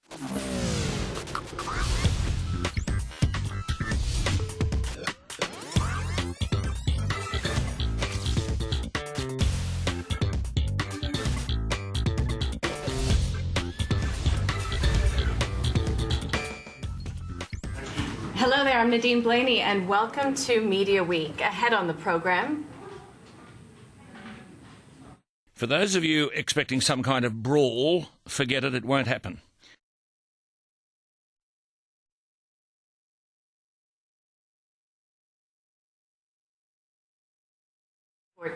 Hello there, I'm Nadine Blaney, and welcome to Media Week. Ahead on the program. For those of you expecting some kind of brawl, forget it, it won't happen.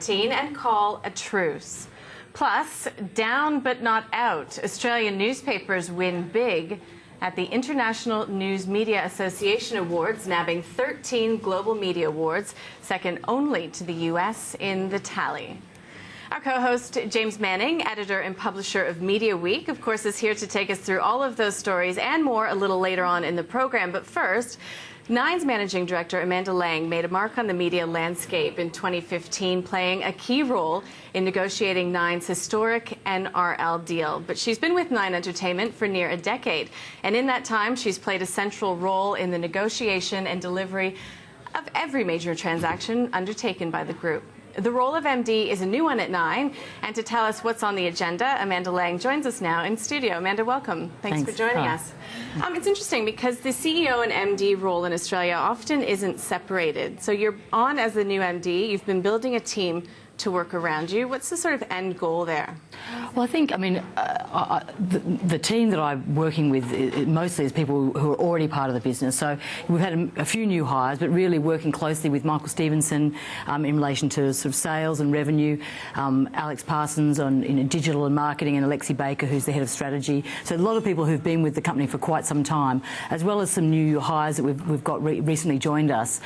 And call a truce. Plus, down but not out. Australian newspapers win big at the International News Media Association Awards, nabbing 13 Global Media Awards, second only to the US in the tally. Our co-host, James Manning, editor and publisher of Mediaweek, of course, is here to take us through all of those stories and more a little later on in the program. But first, Nine's managing director, Amanda Lang, made a mark on the media landscape in 2015, playing a key role in negotiating Nine's historic NRL deal. But she's been with Nine Entertainment for near a decade, and in that time, she's played a central role in the negotiation and delivery of every major transaction undertaken by the group. The role of MD is a new one at Nine, and to tell us what's on the agenda, Amanda Lang joins us now in studio. Amanda, welcome. Thanks for joining us. It's interesting because the CEO and MD role in Australia often isn't separated. So you're on as the new MD, you've been building a team to work around you. What's the sort of end goal there? Well, I think, the team that I'm working with mostly is people who are already part of the business. So we've had a few new hires, but really working closely with Michael Stevenson in relation to sort of sales and revenue, Alex Parsons on digital and marketing, and Alexi Baker, who's the head of strategy. So a lot of people who've been with the company for quite some time, as well as some new hires that we've got recently joined us,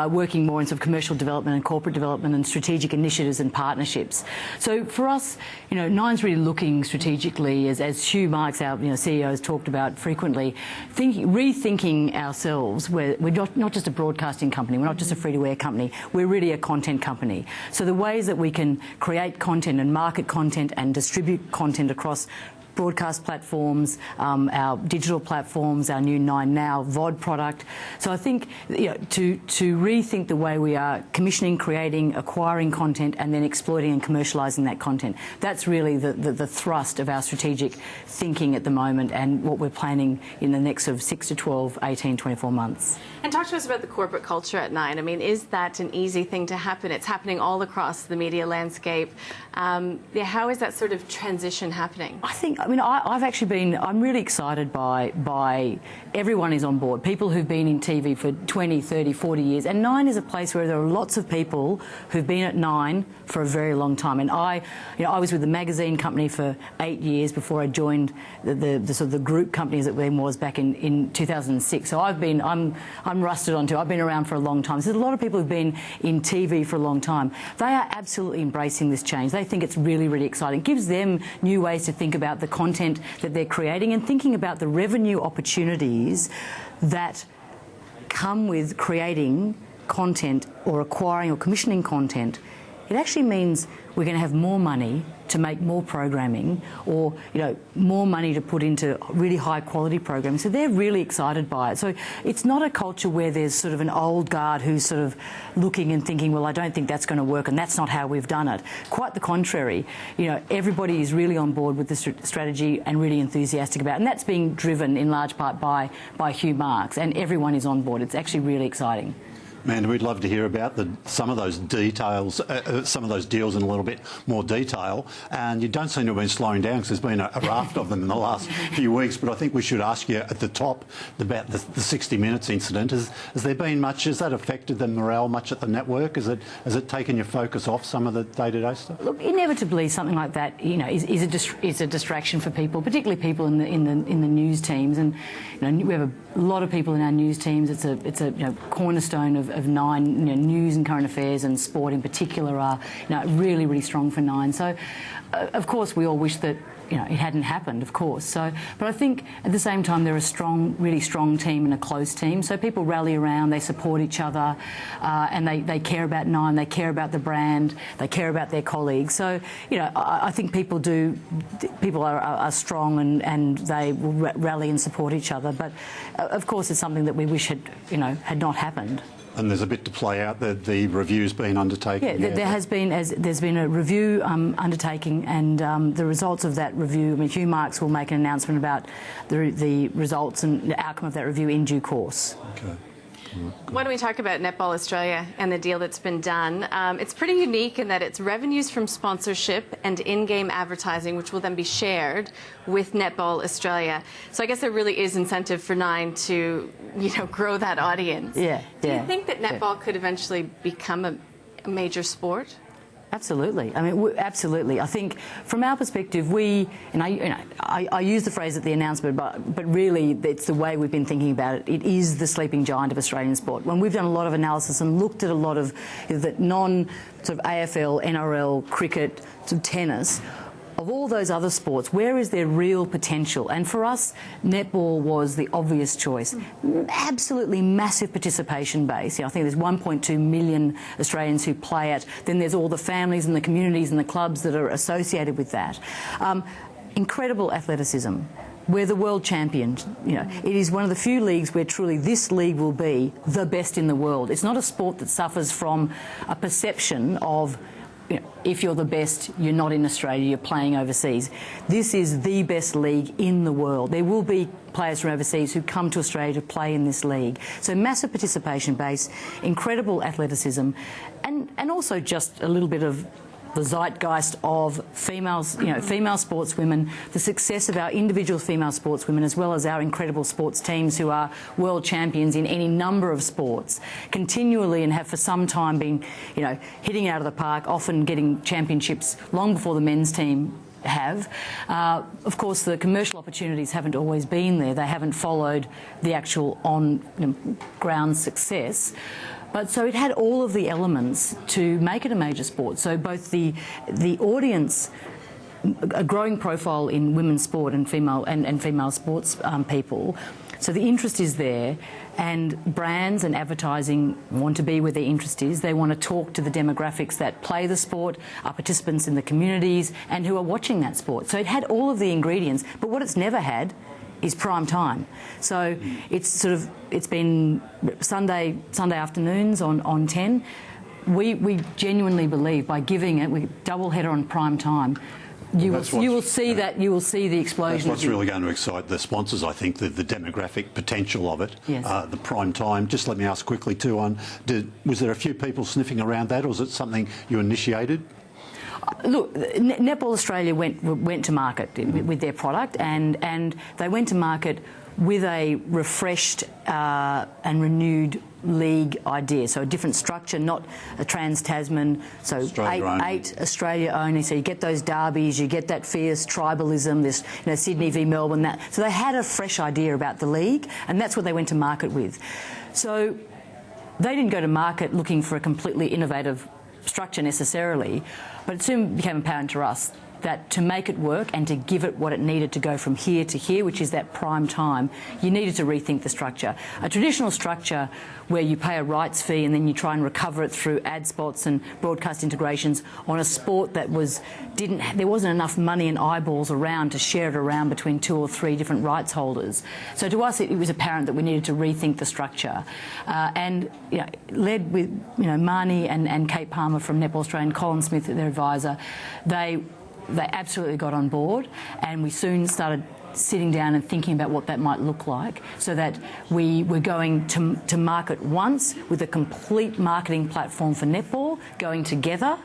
working more in sort of commercial development and corporate development and strategic initiatives and partnerships. So for us, Nine's really looking strategically, as Hugh Marks, our CEO, has talked about frequently, rethinking ourselves. We're not just a broadcasting company, we're not just a free-to-air company, we're really a content company. So the ways that we can create content and market content and distribute content across broadcast platforms, our digital platforms, our new Nine Now VOD product. So I think to rethink the way we are commissioning, creating, acquiring content, and then exploiting and commercialising that content. That's really the thrust of our strategic thinking at the moment, and what we're planning in the next sort of 6 to 12, 18, 24 months. And talk to us about the corporate culture at Nine. I mean, is that an easy thing to happen? It's happening all across the media landscape. How is that sort of transition happening? I'm really excited by everyone is on board. People who've been in TV for 20, 30, 40 years. And Nine is a place where there are lots of people who've been at Nine for a very long time. And I was with the magazine company for 8 years before I joined the sort of the group companies that William was back in 2006. So I'm rusted onto. I've been around for a long time. So there's a lot of people who've been in TV for a long time. They are absolutely embracing this change. They think it's really, really exciting. It gives them new ways to think about the content that they're creating and thinking about the revenue opportunities that come with creating content or acquiring or commissioning content. It actually means we're going to have more money to make more programming, or more money to put into really high quality programming. So they're really excited by it. So it's not a culture where there's sort of an old guard who's sort of looking and thinking, well, I don't think that's going to work, and that's not how we've done it. Quite the contrary. Everybody is really on board with the strategy and really enthusiastic about it. And that's being driven in large part by Hugh Marks, and everyone is on board. It's actually really exciting. Amanda, we'd love to hear about some of those details, some of those deals in a little bit more detail. And you don't seem to have been slowing down, because there's been a raft of them in the last few weeks. But I think we should ask you at the top about the 60 Minutes incident. Has there been much? Has that affected the morale much at the network? Has it taken your focus off some of the day-to-day stuff? Look, inevitably something like that, is a distraction for people, particularly people in the news teams. And we have a lot of people in our news teams. It's a cornerstone of Nine. News and current affairs and sport in particular are really, really strong for Nine. So, of course, we all wish that you know, it hadn't happened, of course. So, but I think at the same time they're a strong, really strong team and a close team. So people rally around, they support each other, and they care about Nine, they care about the brand, they care about their colleagues. So, you know, I think people are strong and they will rally and support each other. But of course, it's something that we wish had, you know, had not happened. And there's a bit to play out. The review's been undertaken. Yeah, there's been a review undertaking, and the results of that review. I mean, Hugh Marks will make an announcement about the results and the outcome of that review in due course. Okay. Why don't we talk about Netball Australia and the deal that's been done? It's pretty unique in that it's revenues from sponsorship and in-game advertising, which will then be shared with Netball Australia. So I guess there really is incentive for Nine to, you know, grow that audience. Yeah. Do you think that netball could eventually become a major sport? Absolutely. I mean, absolutely. I think from our perspective, I use the phrase at the announcement, but really it's the way we've been thinking about it. It is the sleeping giant of Australian sport. When we've done a lot of analysis and looked at a lot of the non-sort of AFL, NRL, cricket, sort of tennis, of all those other sports, where is their real potential? And for us, netball was the obvious choice. Absolutely massive participation base. You know, I think there's 1.2 million Australians who play it. Then there's all the families and the communities and the clubs that are associated with that. Incredible athleticism. We're the world champions. You know, it is one of the few leagues where truly this league will be the best in the world. It's not a sport that suffers from a perception of, you know, if you're the best, you're not in Australia, you're playing overseas. This is the best league in the world. There will be players from overseas who come to Australia to play in this league. So massive participation base, incredible athleticism, and also just a little bit of the zeitgeist of females, you know, female sportswomen, the success of our individual female sportswomen, as well as our incredible sports teams who are world champions in any number of sports, continually and have for some time been, you know, hitting it out of the park, often getting championships long before the men's team have. Of course, the commercial opportunities haven't always been there. They haven't followed the actual on-ground success. But so it had all of the elements to make it a major sport. So both the audience, a growing profile in women's sport and female sports people. So the interest is there, and brands and advertising want to be where their interest is. They want to talk to the demographics that play the sport, are participants in the communities, and who are watching that sport. So it had all of the ingredients. But what it's never had is prime time. So it's been Sunday afternoons on 10. We genuinely believe by giving it, we double header on prime time, you will see the explosion. That's what's really going to excite the sponsors, I think, the demographic potential of it. Yes. The prime time. Just let me ask quickly too, was there a few people sniffing around that, or was it something you initiated? Look, Netball Australia went to market with their product, and they went to market with a refreshed and renewed league idea. So a different structure, not a trans-Tasman. So eight Australia only. So you get those derbies, you get that fierce tribalism, this, you know, Sydney v Melbourne. That. So they had a fresh idea about the league, and that's what they went to market with. So they didn't go to market looking for a completely innovative structure necessarily, but it soon became apparent to us that to make it work and to give it what it needed to go from here to here, which is that prime time, you needed to rethink the structure. A traditional structure where you pay a rights fee and then you try and recover it through ad spots and broadcast integrations on a sport that there wasn't enough money and eyeballs around to share it around between 2 or 3 different rights holders. So to us, it was apparent that we needed to rethink the structure, and you know, led with Marnie and Kate Palmer from Netball Australia and Colin Smith, their advisor, they absolutely got on board, and we soon started sitting down and thinking about what that might look like, so that we were going to market once with a complete marketing platform for netball, going together,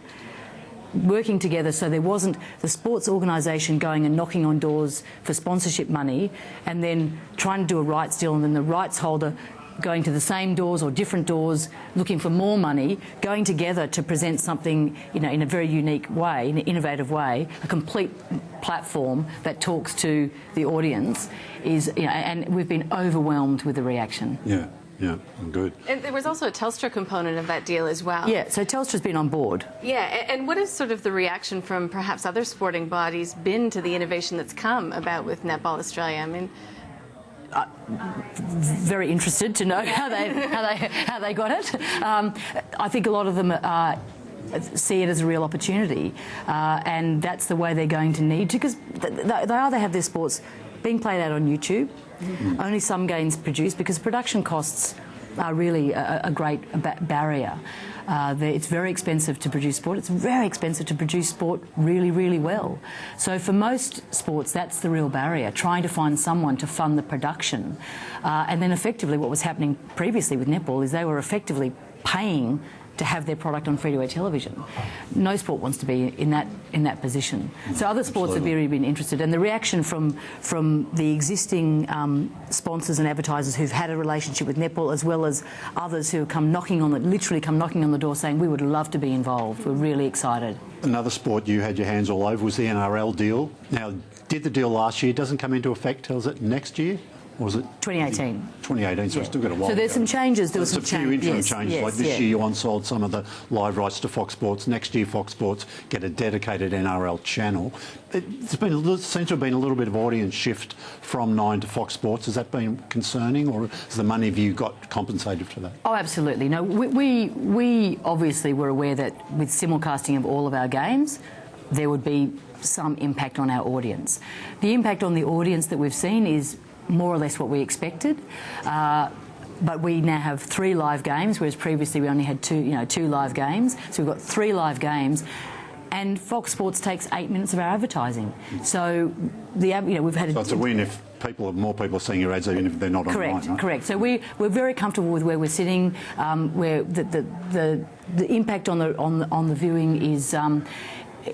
working together, so there wasn't the sports organisation going and knocking on doors for sponsorship money and then trying to do a rights deal, and then the rights holder going to the same doors or different doors looking for more money, going together to present something, you know, in a very unique way, in an innovative way, a complete platform that talks to the audience is, you know, and we've been overwhelmed with the reaction. Yeah. Yeah, good. And there was also a Telstra component of that deal as well. Yeah, so Telstra's been on board. Yeah, and what has sort of the reaction from perhaps other sporting bodies been to the innovation that's come about with Netball Australia? I mean, very interested to know how they got it. I think a lot of them see it as a real opportunity, and that's the way they're going to need to, because they either have their sports being played out on YouTube, only some games produced, because production costs are really a great barrier. It's very expensive to produce sport. It's very expensive to produce sport really, really well. So for most sports, that's the real barrier, trying to find someone to fund the production. And then effectively what was happening previously with netball is they were effectively paying to have their product on free-to-air television. No sport wants to be in that position. So other sports have really been interested, and the reaction from the existing sponsors and advertisers who've had a relationship with netball, as well as others who come literally come knocking on the door saying, we would love to be involved. We're really excited. Another sport you had your hands all over was the NRL deal. Now, did the deal last year? Doesn't come into effect till, is it next year? Or was it 2018? 2018, so it's still got a while. So there's some changes. There was a few interim changes. Like this year, you on-sold some of the live rights to Fox Sports. Next year, Fox Sports get a dedicated NRL channel. Seems to have been a little bit of audience shift from Nine to Fox Sports. Has that been concerning, or has the money you got compensated for that? Oh, absolutely. No, we obviously were aware that with simulcasting of all of our games, there would be some impact on our audience. The impact on the audience that we've seen is more or less what we expected, but we now have 3 live games, whereas previously we only had 2 live games. So we've got 3 live games, and Fox Sports takes 8 minutes of our advertising. So we've had. So it's a win if more people are seeing your ads, even if they're not online. Right? Correct. So we're very comfortable with where we're sitting. Where the impact on the viewing is.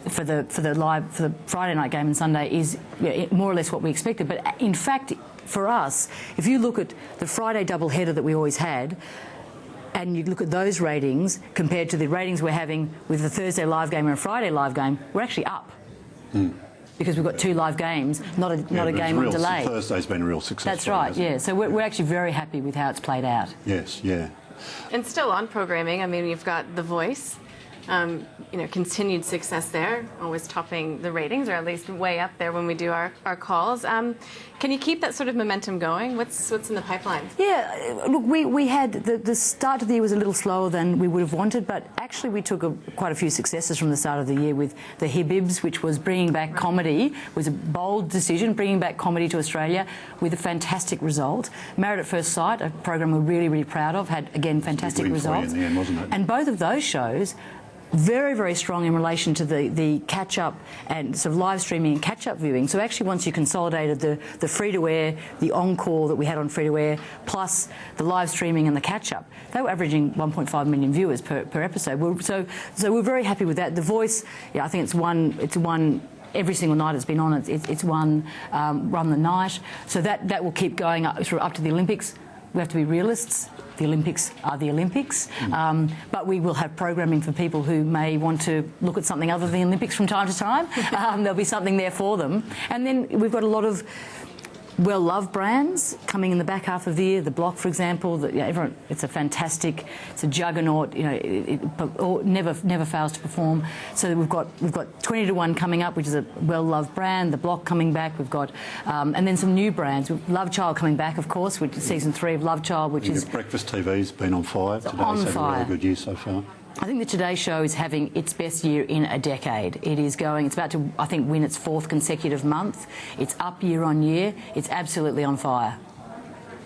For the Friday night game and Sunday is more or less what we expected. But in fact, for us, if you look at the Friday doubleheader that we always had, and you look at those ratings compared to the ratings we're having with the Thursday live game and a Friday live game, we're actually up. Because we've got 2 live games, not a game on delay. Thursday's been a real success. That's right, yeah. So we're actually very happy with how it's played out. Yes, yeah. And still on programming, I mean, you've got The Voice. Continued success there, always topping the ratings, or at least way up there when we do our calls. Can you keep that sort of momentum going? What's in the pipeline? Yeah, look, we had the start of the year was a little slower than we would have wanted, but actually we took quite a few successes from the start of the year with the Hibbibs, which was bringing back comedy. Was a bold decision, bringing back comedy to Australia with a fantastic result. Married at First Sight, a program we're really, really proud of, had again fantastic results. In the end, wasn't it? And both of those shows very, very strong in relation to the catch-up and sort of live streaming and catch-up viewing. So actually once you consolidated the free-to-air, the encore that we had on free-to-air, plus the live streaming and the catch-up, they were averaging 1.5 million viewers per episode. So we're very happy with that. The Voice, I think it's won every single night it's been on. It's won Run the Night. So that will keep going up to the Olympics. We have to be realists. The Olympics are the Olympics, but we will have programming for people who may want to look at something other than the Olympics from time to time. There'll be something there for them. And then we've got a lot of well-loved brands coming in the back half of the year. The Block, for example, it's a fantastic, it's a juggernaut. It never fails to perform. So we've got 20 to 1 coming up, which is a well-loved brand. The Block coming back. We've got and then some new brands. Love Child coming back, of course, which is season 3 of Love Child, which is Breakfast TV's been on fire today. It's had a really good year so far. I think the Today Show is having its best year in a decade. It's about to, I think, win its 4th consecutive month. It's up year on year. It's absolutely on fire.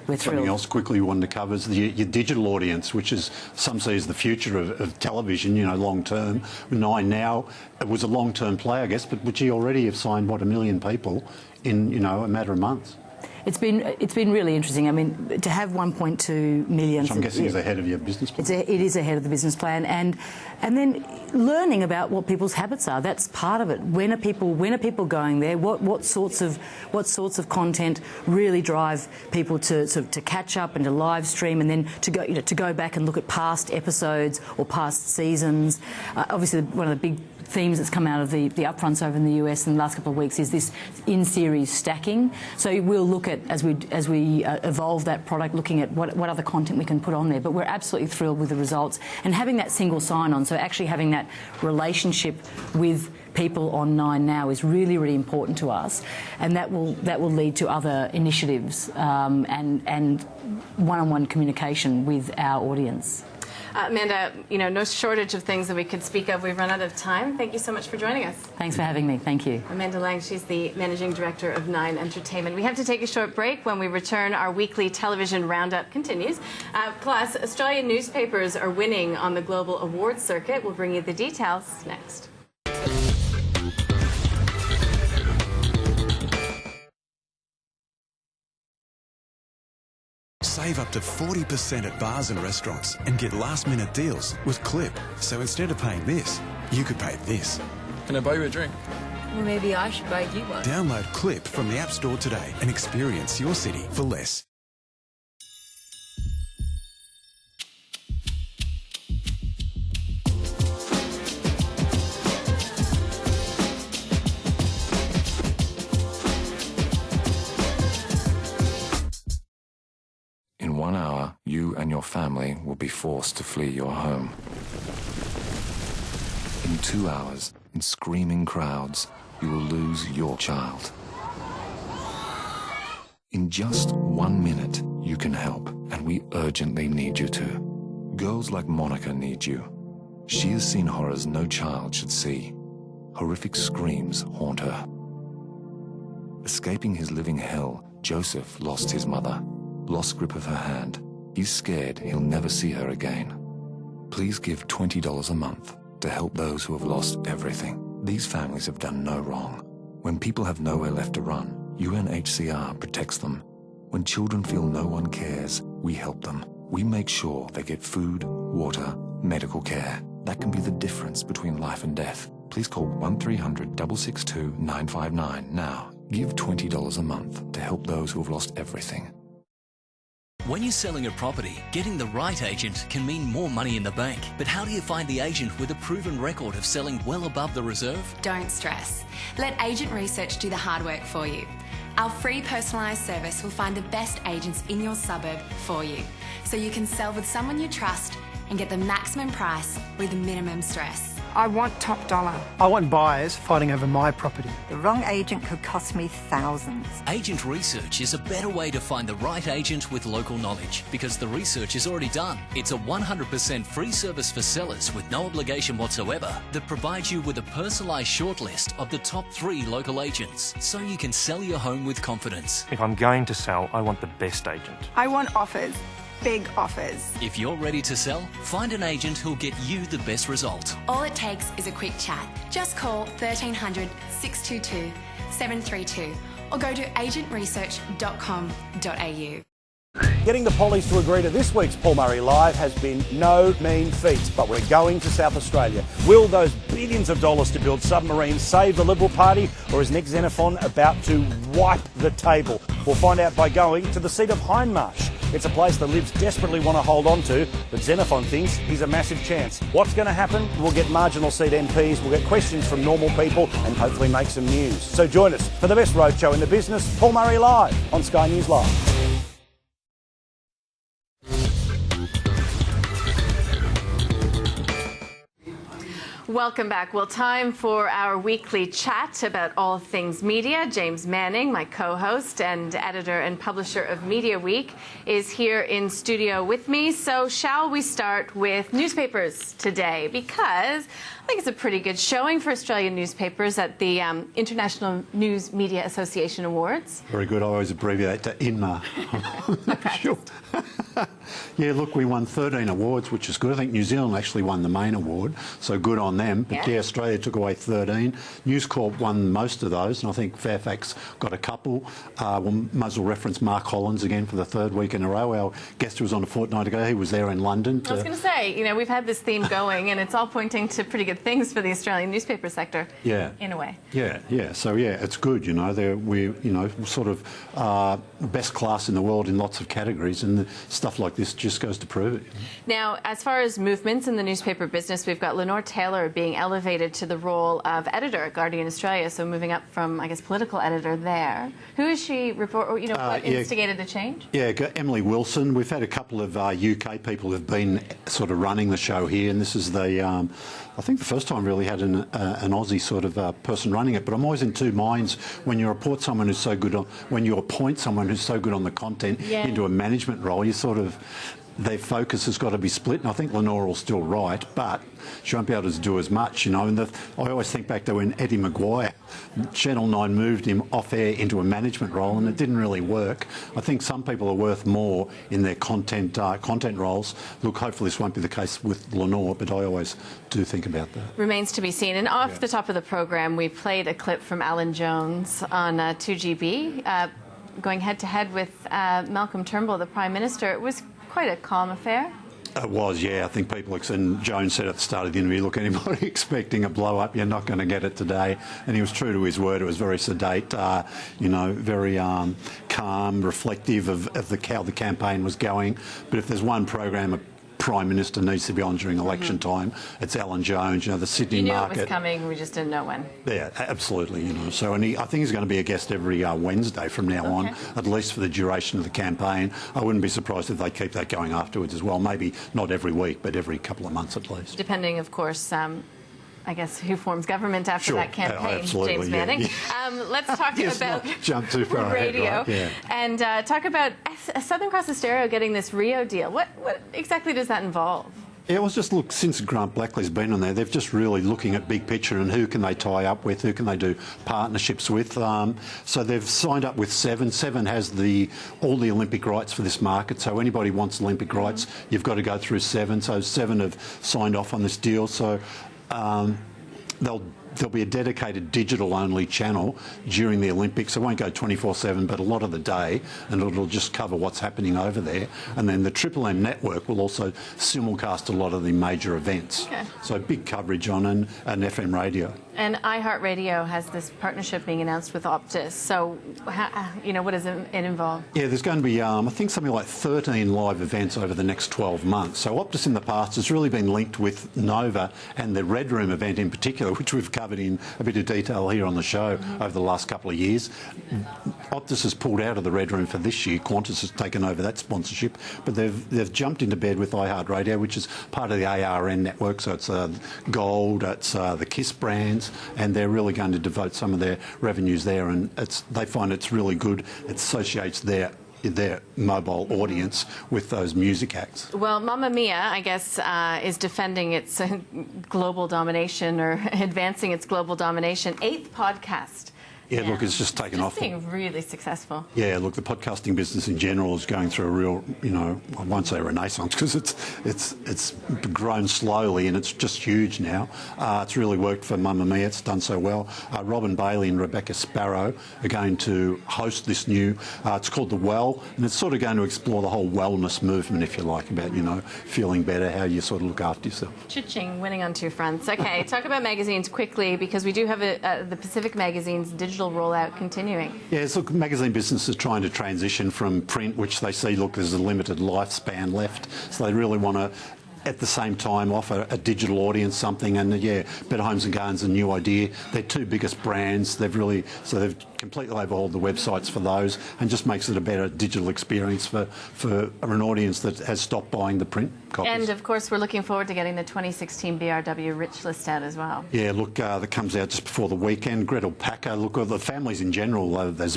We're thrilled. Something else quickly you wanted to cover is your digital audience, which is some see as the future of television, long term. Nine now, it was a long-term play, I guess, but which you already have signed, 1 million people in, a matter of months. It's been really interesting. I mean, to have 1.2 million. Which I'm guessing is ahead of your business plan. It is ahead of the business plan, and then learning about what people's habits are. That's part of it. When are people going there? What sorts of content really drive people to catch up and to live stream, and then to go back and look at past episodes or past seasons. Obviously, one of the themes that's come out of the upfronts over in the US in the last couple of weeks is this in-series stacking. So we'll look at, as we evolve that product, looking at what other content we can put on there. But we're absolutely thrilled with the results. And having that single sign-on, so actually having that relationship with people on 9 Now is really, really important to us, and that will lead to other initiatives and one-on-one communication with our audience. Amanda, no shortage of things that we could speak of. We've run out of time. Thank you so much for joining us. Thanks for having me. Thank you. Amanda Lang, she's the Managing Director of 9 Entertainment. We have to take a short break. When we return, our weekly television roundup continues. Plus, Australian newspapers are winning on the global awards circuit. We'll bring you the details next. Save up to 40% at bars and restaurants and get last-minute deals with Clip. So instead of paying this, you could pay this. Can I buy you a drink? Well, maybe I should buy you one. Download Clip from the App Store today and experience your city for less. In 1 hour, you and your family will be forced to flee your home. In 2 hours, in screaming crowds, you will lose your child. In just 1 minute, you can help, and we urgently need you to. Girls like Monica need you. She has seen horrors no child should see. Horrific screams haunt her. Escaping his living hell, Joseph lost his mother. Lost grip of her hand. He's scared he'll never see her again. Please give $20 a month to help those who have lost everything. These families have done no wrong. When people have nowhere left to run, UNHCR protects them. When children feel no one cares, we help them. We make sure they get food, water, medical care. That can be the difference between life and death. Please call 1300-662-959 now. Give $20 a month to help those who have lost everything. When you're selling a property, getting the right agent can mean more money in the bank. But how do you find the agent with a proven record of selling well above the reserve? Don't stress. Let Agent Research do the hard work for you. Our free personalised service will find the best agents in your suburb for you, so you can sell with someone you trust and get the maximum price with minimum stress. I want top dollar. I want buyers fighting over my property. The wrong agent could cost me thousands. Agent Research is a better way to find the right agent with local knowledge, because the research is already done. It's a 100% free service for sellers with no obligation whatsoever that provides you with a personalised shortlist of the top 3 local agents, so you can sell your home with confidence. If I'm going to sell, I want the best agent. I want offers. Big offers. If you're ready to sell, find an agent who'll get you the best result. All it takes is a quick chat. Just call 1300 622 732 or go to agentresearch.com.au. Getting the Pollies to agree to this week's Paul Murray Live has been no mean feat, but we're going to South Australia. Will those billions of dollars to build submarines save the Liberal Party, or is Nick Xenophon about to wipe the table? We'll find out by going to the seat of Hindmarsh. It's a place the Libs desperately want to hold on to, but Xenophon thinks he's a massive chance. What's going to happen? We'll get marginal seat MPs, we'll get questions from normal people, and hopefully make some news. So join us for the best roadshow in the business, Paul Murray Live on Sky News Live. Welcome back. Well, time for our weekly chat about all things media. James Manning, my co-host and editor and publisher of Mediaweek, is here in studio with me. So shall we start with newspapers today? Because I think it's a pretty good showing for Australian newspapers at the International News Media Association Awards. Very good. I always abbreviate to INMA. Sure. Yeah, look, we won 13 awards, which is good. I think New Zealand actually won the main award, so good on them. But yeah, Australia took away 13. News Corp won most of those, and I think Fairfax got a couple. We'll muzzle reference Mark Hollins again for the 3rd week in a row. Our guest who was on a fortnight ago, he was there in London. I was going to say, you know, we've had this theme going, and it's all pointing to pretty good things for the Australian newspaper sector. Yeah. In a way. Yeah. So yeah, it's good. You know, we're sort of best class in the world in lots of categories, and stuff like this just goes to prove it. Now, as far as movements in the newspaper business, we've got Lenore Taylor being elevated to the role of editor at Guardian Australia, so moving up from, I guess, political editor there. Who is she? What instigated the change? Yeah, Emily Wilson. We've had a couple of UK people who've been sort of running the show here, and this is the, I think the first time really had an Aussie sort of person running it. But I'm always in two minds when you report someone who's so good on, when you appoint someone who's so good on the content into a management role, you sort of, their focus has got to be split, and I think Lenore will still write, but she won't be able to do as much, you know. And I always think back to when Eddie Maguire, Channel 9 moved him off air into a management role, and it didn't really work. I think some people are worth more in their content roles. Look, hopefully this won't be the case with Lenore, but I always do think about that. Remains to be seen. And off the top of the programme, we played a clip from Alan Jones on 2GB, going head-to-head with Malcolm Turnbull, the Prime Minister. It was quite a calm affair. It was, yeah. I think people, and Jones said at the start of the interview, look, anybody expecting a blow-up, you're not going to get it today. And he was true to his word. It was very sedate, you know, very calm, reflective of how the campaign was going. But if there's one program a Prime Minister needs to be on during election time, it's Alan Jones, you know, the Sydney market. You knew it was coming, we just didn't know when. Yeah, absolutely, you know. So, and I think he's going to be a guest every Wednesday from now on, at least for the duration of the campaign. I wouldn't be surprised if they keep that going afterwards as well. Maybe not every week, but every couple of months at least. Depending, of course, I guess, who forms government after that campaign, James Manning. Yeah. Let's talk about jump too far radio ahead, right? and talk about Southern Cross Stereo getting this Rio deal. What exactly does that involve? Yeah, it was just, look, since Grant Blackley's been on there, they've just really looking at big picture and who can they tie up with, who can they do partnerships with. So they've signed up with Seven. Seven has all the Olympic rights for this market, so anybody wants Olympic rights, you've got to go through Seven. So Seven have signed off on this deal. So there'll be a dedicated digital-only channel during the Olympics. It won't go 24/7, but a lot of the day, and it'll just cover what's happening over there. And then the Triple M network will also simulcast a lot of the major events. Okay. So big coverage on an FM radio. And iHeartRadio has this partnership being announced with Optus. So, you know, what does it involve? Yeah, there's going to be, I think, something like 13 live events over the next 12 months. So Optus in the past has really been linked with Nova and the Red Room event in particular, which we've covered in a bit of detail here on the show over the last couple of years. Optus has pulled out of the Red Room for this year. Qantas has taken over that sponsorship, but they've jumped into bed with iHeartRadio, which is part of the ARN network. So it's Gold, it's the KISS brands, and they're really going to devote some of their revenues there, and they find it's really good. It associates their mobile audience with those music acts. Well, Mamma Mia, I guess, is defending its global domination, or advancing its global domination. 8th podcast. Yeah, look, it's just taken off. It's being really successful. Yeah, look, the podcasting business in general is going through a real, you know, I won't say renaissance because it's grown slowly and it's just huge now. It's really worked for Mamma Mia. It's done so well. Robin Bailey and Rebecca Sparrow are going to host this new, it's called The Well, and it's sort of going to explore the whole wellness movement, if you like, about, you know, feeling better, how you sort of look after yourself. Cha-ching, winning on two fronts. Okay, talk about magazines quickly, because we do have the Pacific Magazine's digital rollout continuing. Yes, look, magazine business is trying to transition from print, which they see, look, there's a limited lifespan left, so they really want to, at the same time, offer a digital audience something. And yeah, Better Homes and Gardens, a new idea. Their two biggest brands, they've completely overhauled the websites for those, and just makes it a better digital experience for an audience that has stopped buying the print copies. And of course, we're looking forward to getting the 2016 BRW Rich List out as well. Yeah, look, that comes out just before the weekend. Gretel Packer, look, the families in general, there's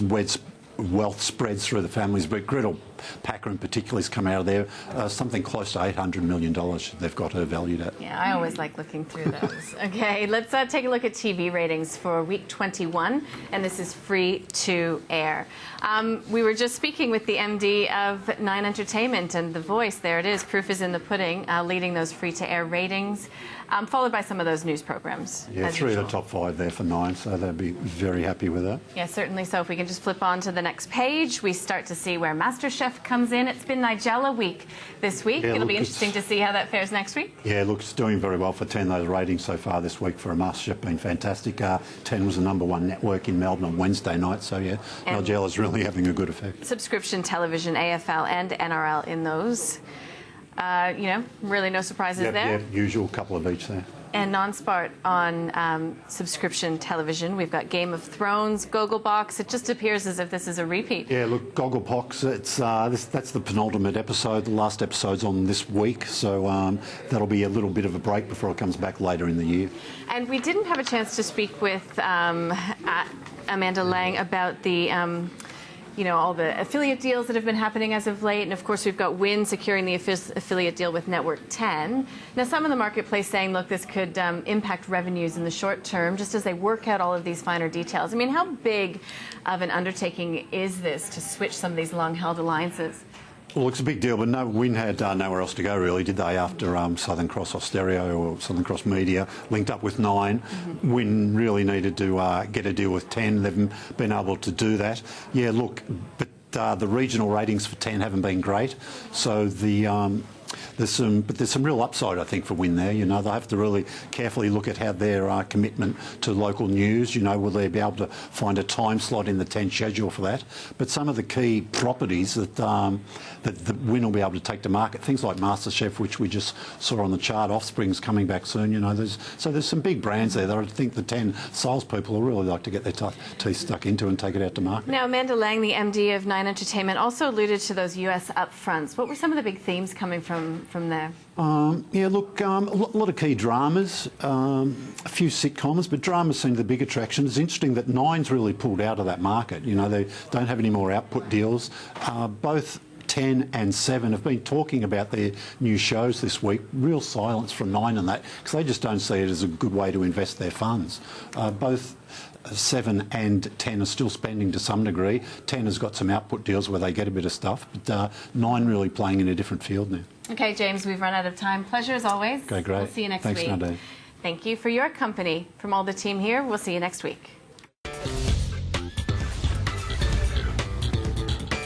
wealth spreads through the families, but Gretel Packer in particular has come out of there, something close to $800 million they've got her valued at. Yeah, I always like looking through those. Okay, let's take a look at TV ratings for week 21, and this is free to air. We were just speaking with the MD of Nine Entertainment, and The Voice, there it is, proof is in the pudding, leading those free to air ratings. Followed by some of those news programs. Yeah, 3 of the top 5 there for Nine, so they'd be very happy with that. Yeah, certainly so. If we can just flip on to the next page, we start to see where MasterChef comes in. It's been Nigella week this week. Yeah, it'll be interesting to see how that fares next week. Yeah, look, it's doing very well for 10. Those ratings so far this week for a MasterChef been fantastic. 10 was the #1 network in Melbourne on Wednesday night, so yeah, Nigella's really having a good effect. Subscription television, AFL and NRL in those. You know, really no surprises there. Yeah, usual couple of each there. and non-sport on subscription television. We've got Game of Thrones, Gogglebox. It just appears as if this is a repeat. Yeah, look, Gogglebox, that's the penultimate episode. The last episode's on this week, so that'll be a little bit of a break before it comes back later in the year. And we didn't have a chance to speak with Amanda Lang about the all the affiliate deals that have been happening as of late. And of course, we've got Win securing the affiliate deal with Network 10. Now, some in the marketplace saying, look, this could impact revenues in the short term, just as they work out all of these finer details. I mean, how big of an undertaking is this to switch some of these long-held alliances? Well, it's a big deal, but no, Win had nowhere else to go, really, did they, after Southern Cross Austereo or Southern Cross Media linked up with Nine. Win really needed to get a deal with 10. They've been able to do that. Yeah, look, but the regional ratings for 10 haven't been great, so there's some real upside, I think, for Win there. They'll have to really carefully look at how their commitment to local news, will they be able to find a time slot in the 10 schedule for that? But some of the key properties that Win will be able to take to market, things like MasterChef, which we just saw on the chart, Offspring's coming back soon, there's some big brands there that I think the 10 salespeople will really like to get their teeth stuck into and take it out to market. Now, Amanda Lang, the MD of Nine Entertainment, also alluded to those US upfronts. What were some of the big themes coming from there? Yeah, look, a lot of key dramas, a few sitcoms, but dramas seem the big attraction. It's interesting that Nine's really pulled out of that market. They don't have any more output deals. Both 10 and 7 have been talking about their new shows this week. Real silence from 9 on that, because they just don't see it as a good way to invest their funds. Both 7 and 10 are still spending to some degree. 10 has got some output deals where they get a bit of stuff, but 9 really playing in a different field now. Okay, James, we've run out of time. Pleasure as always. Okay, great. We'll see you next Thanks, week. Nadine. Thank you for your company. From all the team here, we'll see you next week.